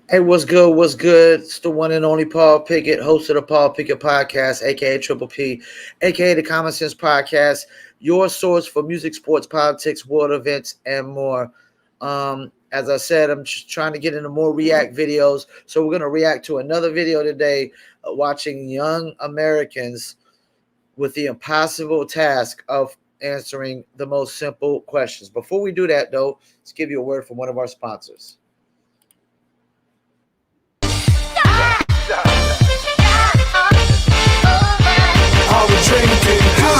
Hey, what's good? What's good? It's the one and only Paul Pickett, host of the Paul Pickett Podcast, aka Triple P, aka the Common Sense Podcast, your source for music, sports, politics, world events, and more. As I said, I'm just trying to get into more React videos, so we're gonna react to another video today, watching young Americans with the impossible task of answering the most simple questions. Before we do that, though, let's give you a word from one of our sponsors.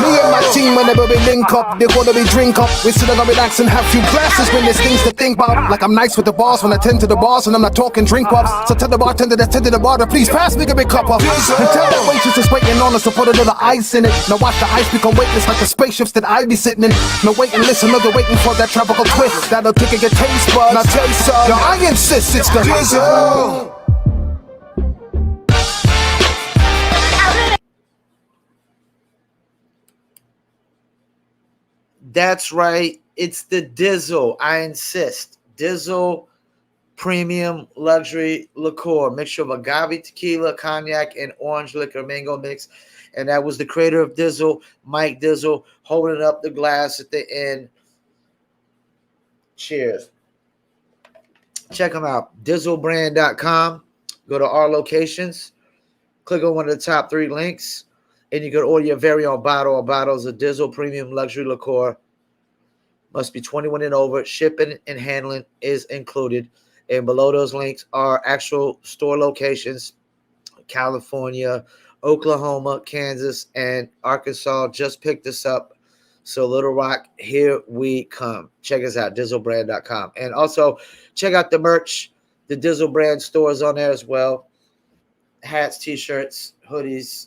Me and my team, whenever we link up, they wanna be drink up. We sit down and relax and have few glasses when there's things to think about. Like I'm nice with the boss when I tend to the bars and I'm not talking drink ups. So tell the bartender that's tending the bar to please pass me a big cup up. And tell that waitress is waiting on us to put a little ice in it. Now watch the ice become weightless like the spaceships that I be sitting in. Now wait and listen, they're waiting for that tropical twist that'll tickle your taste buds. Now taste some. Yo, I insist it's the drizzle. That's right. It's the Dizzle. I insist. Dizzle premium luxury liqueur, mixture of agave tequila, cognac, and orange liquor mango mix. And that was the creator of Dizzle, Mike Dizzle, holding up the glass at the end. Cheers. Check them out. Dizzlebrand.com. Go to our locations. Click on one of the top 3 links. And you can order your very own bottle or bottles of Dizzle Premium Luxury Liqueur. Must be 21 and over. Shipping and handling is included. And below those links are actual store locations. California, Oklahoma, Kansas, and Arkansas just picked us up. So Little Rock, here we come. Check us out, Dizzlebrand.com. And also check out the merch. The Dizzle Brand store is on there as well. Hats, t-shirts, hoodies,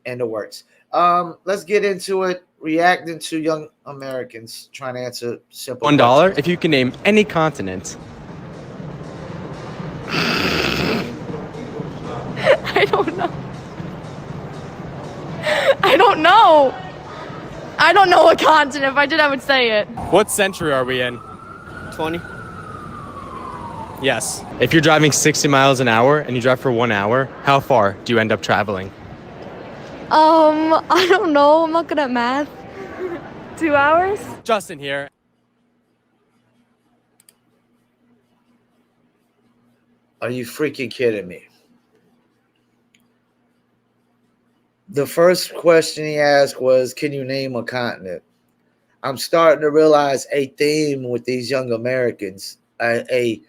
and the works. Let's get into it. Reacting to young Americans trying to answer simple $1 questions. if you can name any continent. I don't know. I don't know. I don't know what continent. If I did, I would say it. What century are we in? 20. Yes. If you're driving 60 miles an hour and you drive for 1 hour, how far do you end up traveling? I don't know. I'm not good at math. 2 hours? Justin here. Are you freaking kidding me? The first question he asked was, can you name a continent? I'm starting to realize a theme with these young Americans, a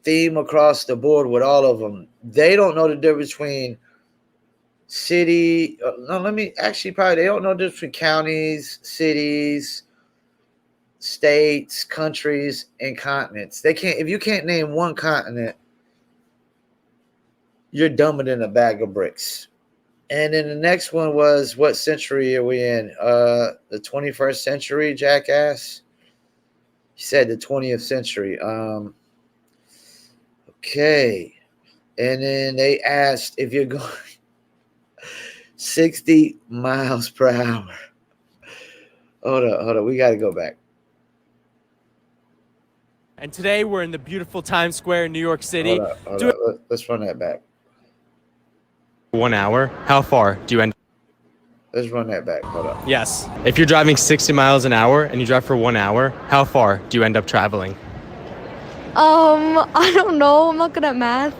theme across the board with all of them. They don't know the difference between city. They don't know the difference between counties, cities, states, countries, and continents. They can't, if you can't name one continent, you're dumber than a bag of bricks. And then the next one was, what century are we in? The 21st century, jackass? He said the 20th century. Okay. And then they asked if you're going 60 miles per hour. Hold on. We got to go back. And today we're in the beautiful Times Square in New York City. Hold on. Let's run that back. 1 hour, how far do you end? Let's run that back. Hold on. Yes. If you're driving 60 miles an hour and you drive for 1 hour, how far do you end up traveling? I don't know. I'm not good at math.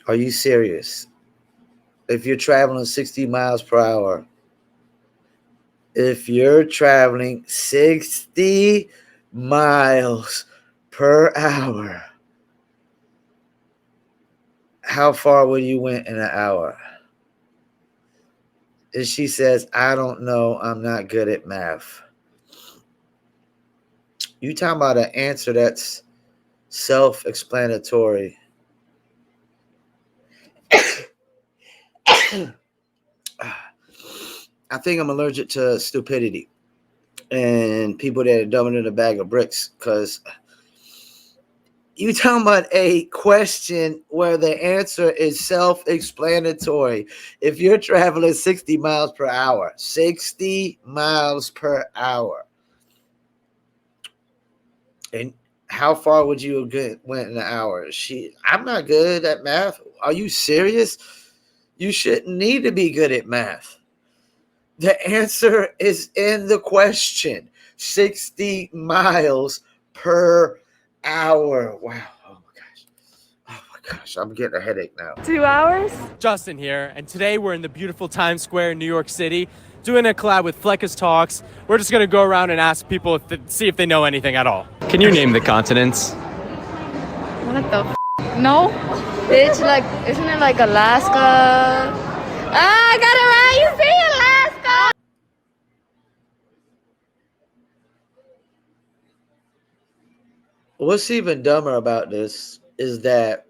Are you serious? If you're traveling 60 miles per hour, if you're traveling 60 miles per hour, how far would you went in an hour? And she says, I don't know. I'm not good at math. You talking about an answer that's self-explanatory. I think I'm allergic to stupidity and people that are dumber than a bag of bricks, because You talking about a question where the answer is self-explanatory. If you're traveling 60 miles per hour, 60 miles per hour, and how far would you have went in an hour? I'm not good at math. Are you serious? You shouldn't need to be good at math. The answer is in the question. 60 miles per hour. Wow. Oh my gosh. Oh my gosh. I'm getting a headache now. 2 hours? Justin here, and today we're in the beautiful Times Square in New York City doing a collab with Fleckus Talks. We're just going to go around and ask people see if they know anything at all. Can you name the continents? What the No? It's like, isn't it like Alaska? Ah, I got it right. You see Alaska? What's even dumber about this is that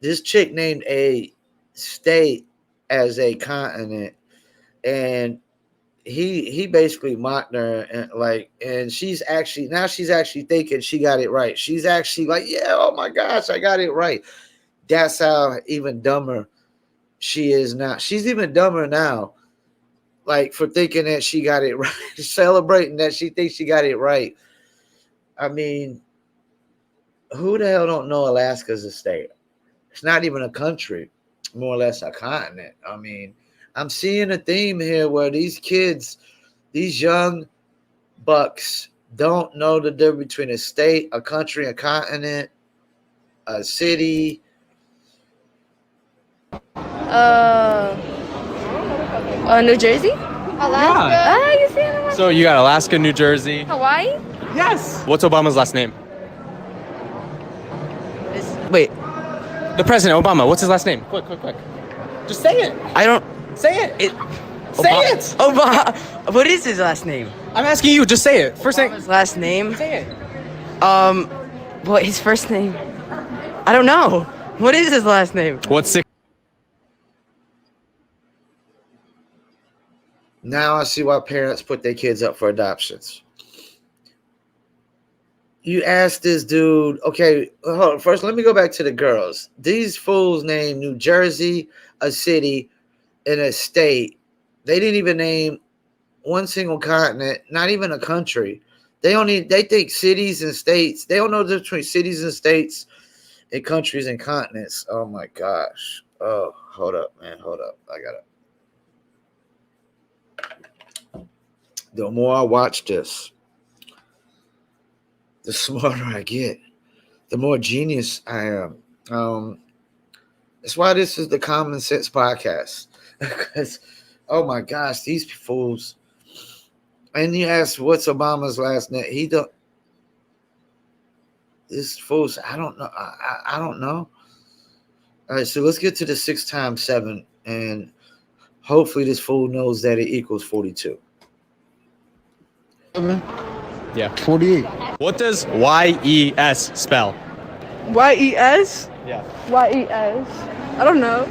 this chick named a state as a continent, and he basically mocked her, and she's actually thinking she got it right. She's actually like, yeah, oh my gosh, I got it right. That's how even dumber she is now. She's even dumber now, like for thinking that she got it right, celebrating that she thinks she got it right. I mean, who the hell don't know Alaska's a state? It's not even a country, more or less a continent. I mean, I'm seeing a theme here where these kids, these young bucks, don't know the difference between a state, a country, a continent, a city. New Jersey? Alaska? Yeah. Ah, you see it? So you got Alaska, New Jersey. Hawaii? Yes. What's Obama's last name? Wait, The president, Obama. What's his last name? Quick. Just say it. I don't. Say it. Say it. Obama. What is his last name? I'm asking you. Just say it. First thing. His last name? Say it. What his first name? I don't know. What is his last name? What's six? Now I see why parents put their kids up for adoptions. You ask this dude, okay, hold on. First, let me go back to the girls. These fools named New Jersey, a city, and a state. They didn't even name one single continent, not even a country. They think cities and states. They don't know the difference between cities and states and countries and continents. Oh my gosh. Oh, hold up, man. Hold up. I got it. The more I watch this, the smarter I get, the more genius I am. That's why this is the Common Sense Podcast. Because, oh my gosh, these fools. And you ask, what's Obama's last name? He don't. This fools, I don't know. I don't know. All right, so let's get to the 6 times 7, and hopefully this fool knows that it equals 42. Yeah. 48. What does YES spell? Y-E-S? Yeah. Y-E-S. I don't know.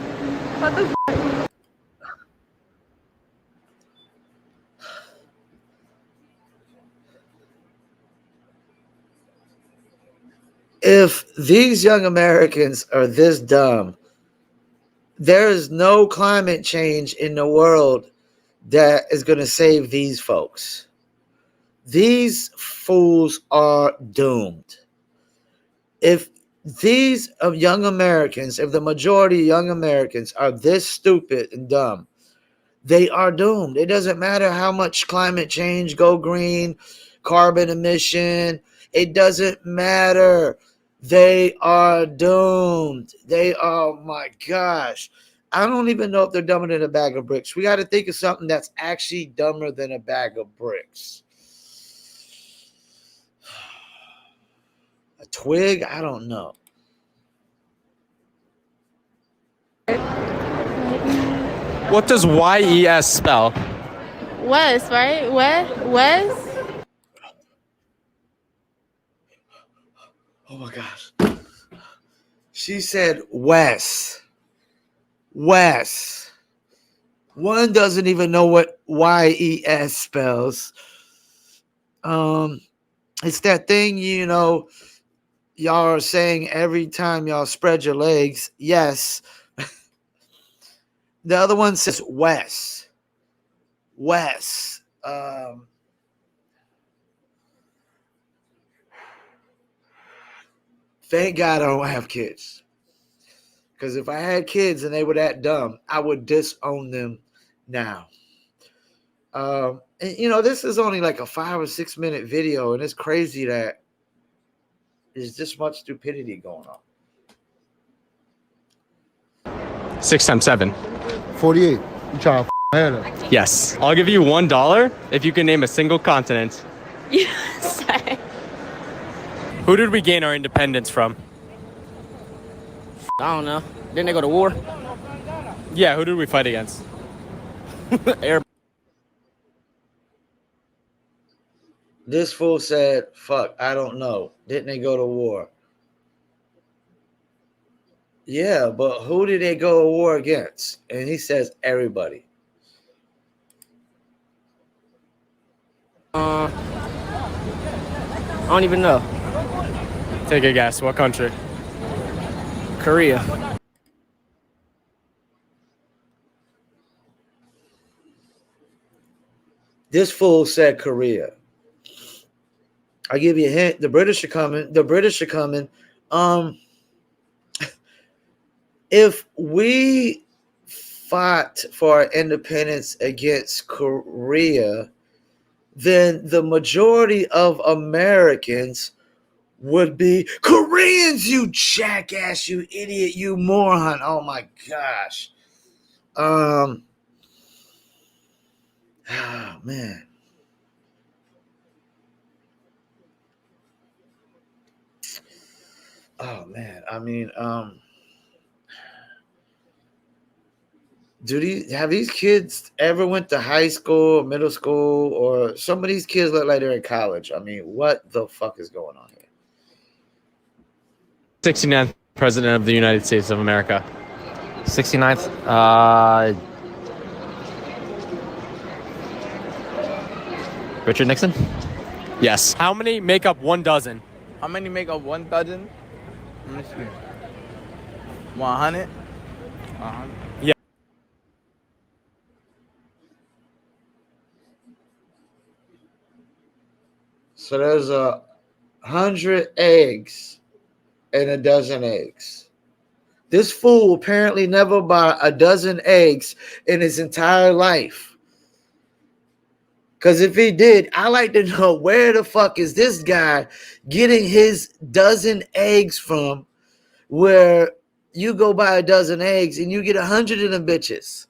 What the If these young Americans are this dumb, there is no climate change in the world that is going to save these folks. These fools are doomed. If these young Americans, if the majority of young Americans are this stupid and dumb, they are doomed. It doesn't matter how much climate change, go green, carbon emission, it doesn't matter. They are doomed. Oh my gosh. I don't even know if they're dumber than a bag of bricks. We got to think of something that's actually dumber than a bag of bricks. A twig? I don't know. What does YES spell? West, right? West? Oh my gosh. She said West. West. One doesn't even know what YES spells. It's that thing, y'all are saying every time y'all spread your legs, yes. The other one says Wes. Wes. Thank God I don't have kids. Because if I had kids and they were that dumb, I would disown them now. And, you know, this is only like a 5 or 6 minute video, and it's crazy that there's this much stupidity going on. 6 times 7. 48. You trying to Hannah? Yes. I'll give you $1 if you can name a single continent. Yes. Who did we gain our independence from? I don't know. Didn't they go to war? Yeah, who did we fight against? This fool said, fuck, I don't know. Didn't they go to war? Yeah, but who did they go to war against? And he says, everybody. I don't even know. Take a guess. What country? Korea. This fool said Korea. I'll give you a hint. The British are coming. The British are coming. If we fought for our independence against Korea, then the majority of Americans would be Koreans, you jackass, you idiot, you moron. Oh my gosh. Oh man. Oh man. I mean, have these kids ever went to high school, middle school, or some of these kids look like they're in college? I mean, what the fuck is going on here? 69th President of the United States of America. 69th. Richard Nixon? Yes. How many make up 1 dozen? How many make up 1 dozen? Let me see. 100? Yeah. So there's 100 eggs and a dozen eggs. This fool apparently never bought a dozen eggs in his entire life. Because if he did, I like to know where the fuck is this guy getting his dozen eggs from, where you go buy a dozen eggs and you get 100 of them bitches.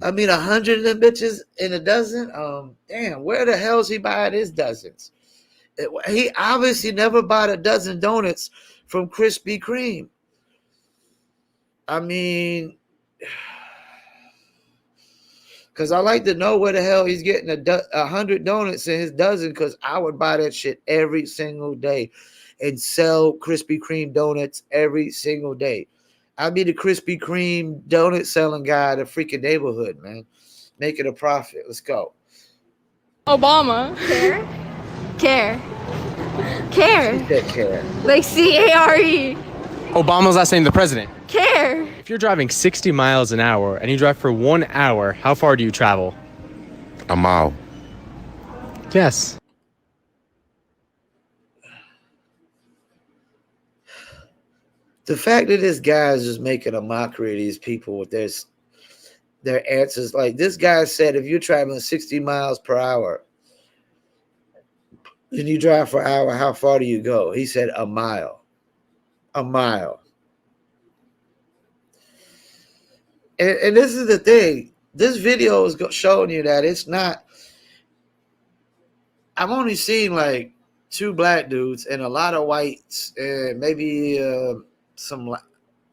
I mean, 100 of them bitches in a dozen? Damn, where the hell is he buying his dozens? He obviously never bought a dozen donuts from Krispy Kreme. I mean, because I like to know where the hell he's getting 100 donuts in his dozen, because I would buy that shit every single day and sell Krispy Kreme donuts every single day. I'd be the Krispy Kreme donut selling guy in the freaking neighborhood, man. Making a profit. Let's go. Obama. Care. Take care. Like C-A-R-E. Obama's last name, the president. Care. If you're driving 60 miles an hour and you drive for 1 hour, how far do you travel? A mile. Yes. The fact that this guy is just making a mockery of these people with their answers. Like this guy said, if you're traveling 60 miles per hour and you drive for an hour, how far do you go? He said a mile. A mile. And this is the thing. This video is showing you that it's not. I've only seen like 2 black dudes and a lot of whites and maybe some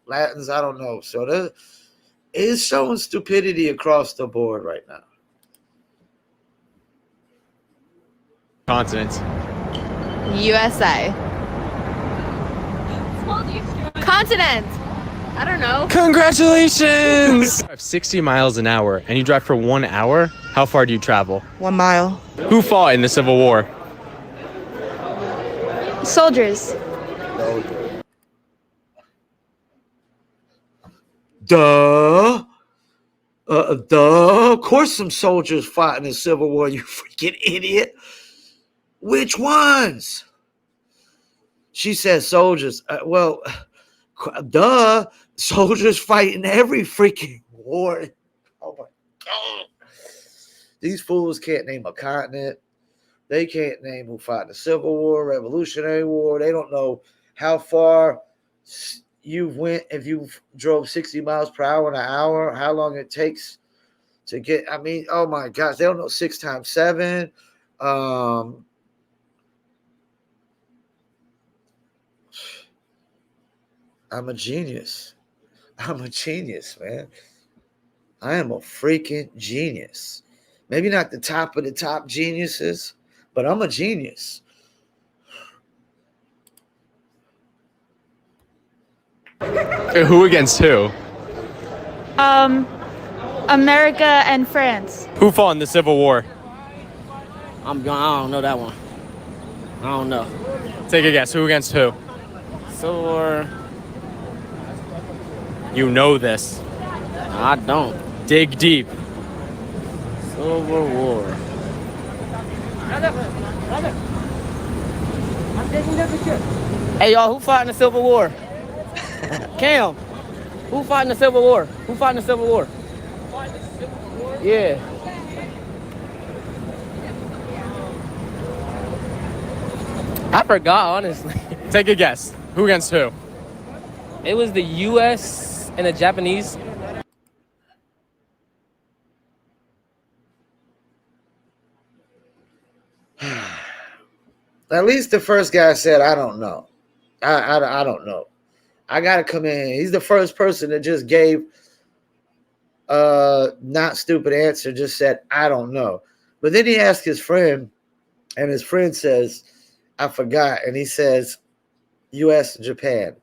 Latins. I don't know. So it's showing stupidity across the board right now. Continent. USA. Continent. I don't know. Congratulations! 60 miles an hour and you drive for 1 hour, how far do you travel? 1 mile. Who fought in the Civil War? Soldiers. Duh. Duh. Of course, some soldiers fought in the Civil War, you freaking idiot. Which ones? She said soldiers. Well, duh. Soldiers fight in every freaking war. Oh my God. These fools can't name a continent. They can't name who fought in the Civil War, Revolutionary War. They don't know how far you went if you drove 60 miles per hour in an hour, how long it takes to get. I mean, oh my gosh, they don't know 6 times 7. I'm a genius. I'm a genius, man. I am a freaking genius. Maybe not the top of the top geniuses, but I'm a genius. Who against who? America and France. Who fought in the Civil War? I don't know that one. I don't know. Take a guess. Who against who? Civil War. You know this. I don't. Dig deep. Civil War. Hey y'all, who fought in the Civil War? Cam, who fought in the Civil War? Who fought in the Civil War? Yeah. I forgot, honestly. Take a guess. Who against who? It was the U.S. and the Japanese. At least the first guy said, I don't know. I don't know. I got to come in. He's the first person that just gave not stupid answer, just said, I don't know. But then he asked his friend, and his friend says, I forgot. And he says, U.S. and Japan.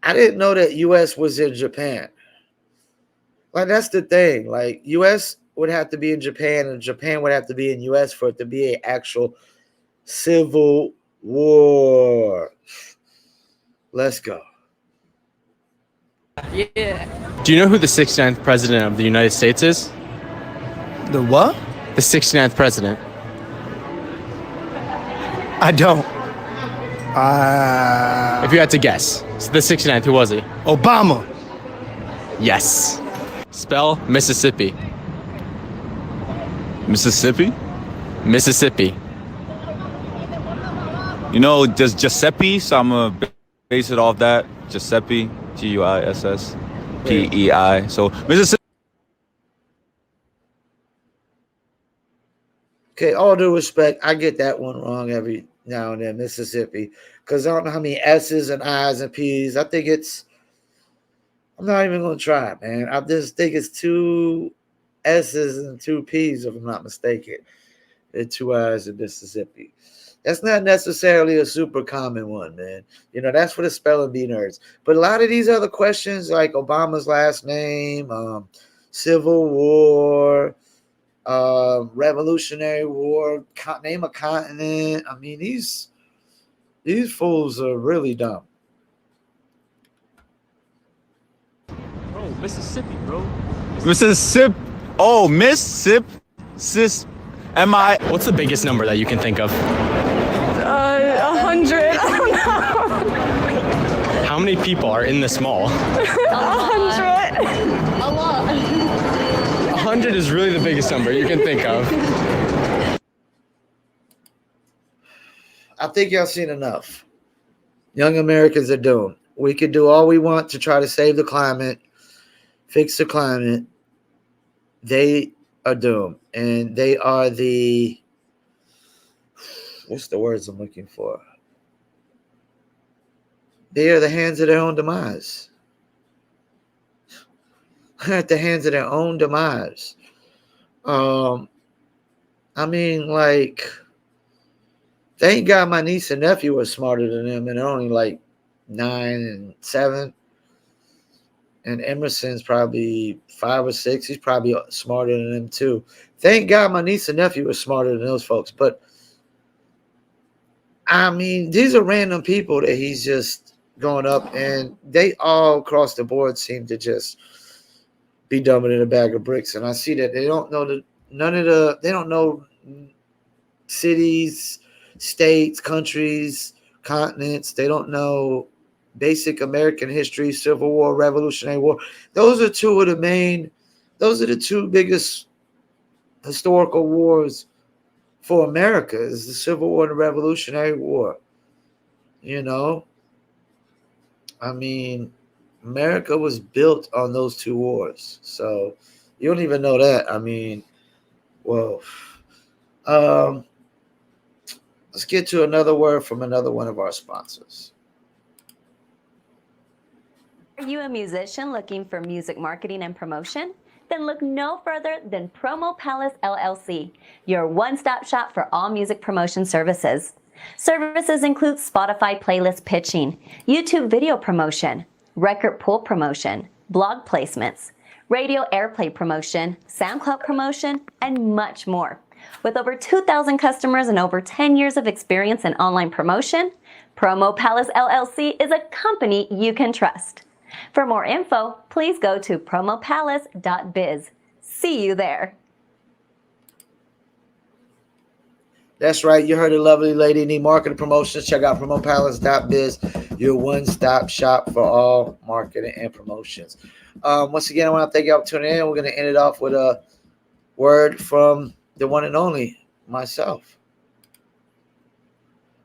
I didn't know that U.S. was in Japan. Like, that's the thing. Like, U.S. would have to be in Japan, and Japan would have to be in U.S. for it to be an actual Civil War. Let's go. Yeah. Do you know who the 69th president of the United States is? The what? The 69th president. I don't. If you had to guess. So the 69th, who was he? Obama. Yes. Spell Mississippi. Mississippi? Mississippi. You know, just Giuseppe, so I'm going to base it off that. Giuseppe, G-U-I-S-S-P-E-I. So, Mississippi. Okay, all due respect, I get that one wrong every now and then, Mississippi, because I don't know how many S's and I's and P's. I'm not even going to try, man. I just think it's 2 S's and 2 P's, if I'm not mistaken, and 2 I's in Mississippi. That's not necessarily a super common one, man. You know, that's for the spelling bee nerds. But a lot of these other questions, like Obama's last name, Civil War, Revolutionary War, name a continent. I mean, these fools are really dumb. Bro, Mississippi, bro. Mississippi. Oh, Mississippi. M-I. What's the biggest number that you can think of? 100. I don't know. How many people are in this mall? 100. A lot. 100 is really the biggest number you can think of. I think y'all seen enough. Young Americans are doomed. We can do all we want to try to save the climate, fix the climate. They are doomed. And they are the, what's the words I'm looking for? They are the hands of their own demise. At the hands of their own demise. I mean, like, thank God my niece and nephew are smarter than them, and they're only like 9 and 7. And Emerson's probably 5 or 6. He's probably smarter than them too. Thank God my niece and nephew are smarter than those folks. But I mean, these are random people that he's just going up, and they all across the board seem to just be dumbing in a bag of bricks. And I see that they don't know they don't know cities, states, countries, continents. They don't know basic American history, Civil War, Revolutionary War. Those are the two biggest historical wars for America is the Civil War and the Revolutionary War. You know, I mean, America was built on those two wars. So you don't even know that. I mean, well, um, let's get to another word from another one of our sponsors. Are you a musician looking for music marketing and promotion? Then look no further than Promo Palace LLC, your one-stop shop for all music promotion services. Services include Spotify playlist pitching, YouTube video promotion, record pool promotion, blog placements, radio airplay promotion, SoundCloud promotion, and much more. With over 2,000 customers and over 10 years of experience in online promotion, Promo Palace LLC is a company you can trust. For more info, please go to promopalace.biz. See you there. That's right. You heard a lovely lady. Need marketing promotions? Check out promopalace.biz, your one-stop shop for all marketing and promotions. Once again, I want to thank y'all for tuning in. We're going to end it off with a word from the one and only myself.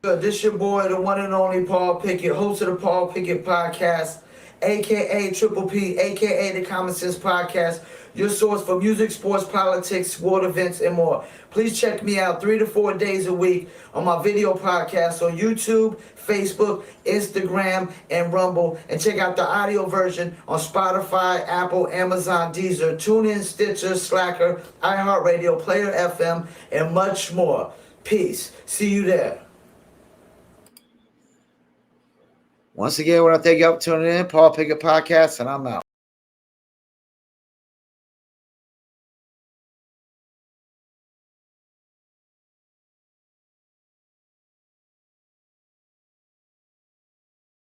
This your boy, the one and only Paul Pickett, host of the Paul Pickett Podcast, a.k.a. Triple P, a.k.a. the Common Sense Podcast, your source for music, sports, politics, sport events, and more. Please check me out 3 to 4 days a week on my video podcast on YouTube, Facebook, Instagram, and Rumble. And check out the audio version on Spotify, Apple, Amazon, Deezer, TuneIn, Stitcher, Slacker, iHeartRadio, Player FM, and much more. Peace. See you there. Once again, I want to thank you for tuning in. Paul Pickett Podcast, and I'm out.